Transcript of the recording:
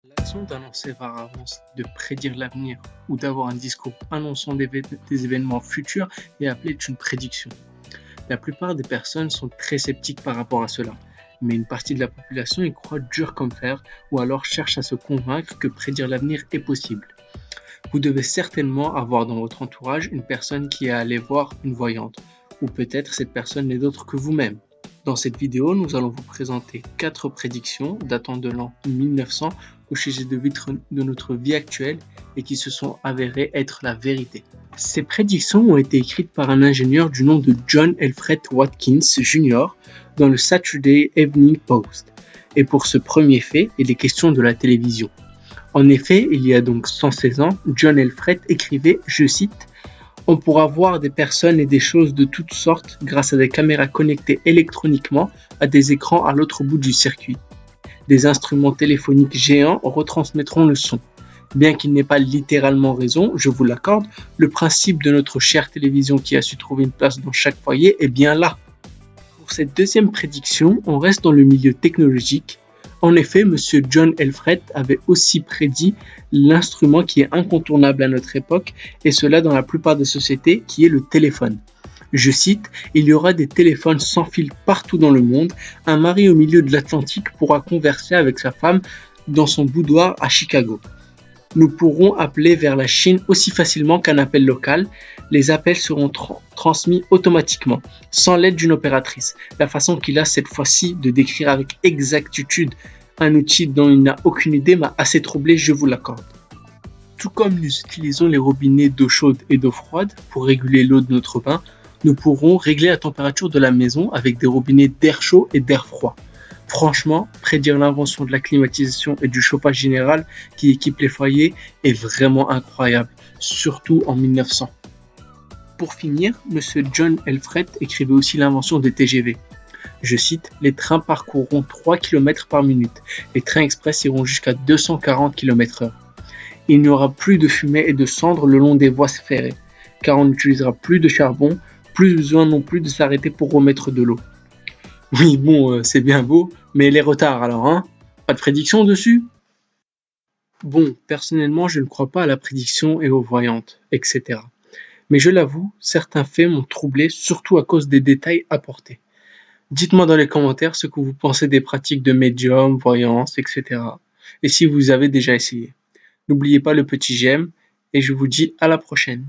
L'action d'annoncer par avance, de prédire l'avenir ou d'avoir un discours annonçant des événements futurs est appelée une prédiction. La plupart des personnes sont très sceptiques par rapport à cela, mais une partie de la population y croit dur comme fer ou alors cherche à se convaincre que prédire l'avenir est possible. Vous devez certainement avoir dans votre entourage une personne qui est allée voir une voyante, ou peut-être cette personne n'est d'autre que vous-même. Dans cette vidéo, nous allons vous présenter 4 prédictions datant de l'an 1900 au sujet de notre vie actuelle et qui se sont avérées être la vérité. Ces prédictions ont été écrites par un ingénieur du nom de John Alfred Watkins Jr. dans le Saturday Evening Post. Et pour ce premier fait, il est question de la télévision. En effet, il y a donc 116 ans, John Alfred écrivait, je cite, « On pourra voir des personnes et des choses de toutes sortes grâce à des caméras connectées électroniquement à des écrans à l'autre bout du circuit. Des instruments téléphoniques géants retransmettront le son. Bien qu'il n'ait pas littéralement raison, je vous l'accorde, le principe de notre chère télévision qui a su trouver une place dans chaque foyer est bien là. » Pour cette deuxième prédiction, on reste dans le milieu technologique. En effet, M. John Alfred avait aussi prédit l'instrument qui est incontournable à notre époque, et cela dans la plupart des sociétés, qui est le téléphone. Je cite, « Il y aura des téléphones sans fil partout dans le monde. Un mari au milieu de l'Atlantique pourra converser avec sa femme dans son boudoir à Chicago. Nous pourrons appeler vers la Chine aussi facilement qu'un appel local. Les appels seront transmis automatiquement, sans l'aide d'une opératrice. La façon qu'il a cette fois-ci de décrire avec exactitude un outil dont il n'a aucune idée m'a assez troublé, je vous l'accorde. Tout comme nous utilisons les robinets d'eau chaude et d'eau froide pour réguler l'eau de notre bain, nous pourrons régler la température de la maison avec des robinets d'air chaud et d'air froid. Franchement, prédire l'invention de la climatisation et du chauffage général qui équipe les foyers est vraiment incroyable, surtout en 1900. Pour finir, M. John Alfred écrivait aussi l'invention des TGV. Je cite, « Les trains parcourront 3 km par minute. Les trains express iront jusqu'à 240 km/h. Il n'y aura plus de fumée et de cendres le long des voies ferrées, car on n'utilisera plus de charbon, plus besoin non plus de s'arrêter pour remettre de l'eau. » Oui, bon, c'est bien beau, mais les retards alors, hein? Pas de prédiction dessus? Bon, personnellement, je ne crois pas à la prédiction et aux voyantes, etc. Mais je l'avoue, certains faits m'ont troublé, surtout à cause des détails apportés. Dites-moi dans les commentaires ce que vous pensez des pratiques de médium, voyance, etc. Et si vous avez déjà essayé. N'oubliez pas le petit j'aime, et je vous dis à la prochaine.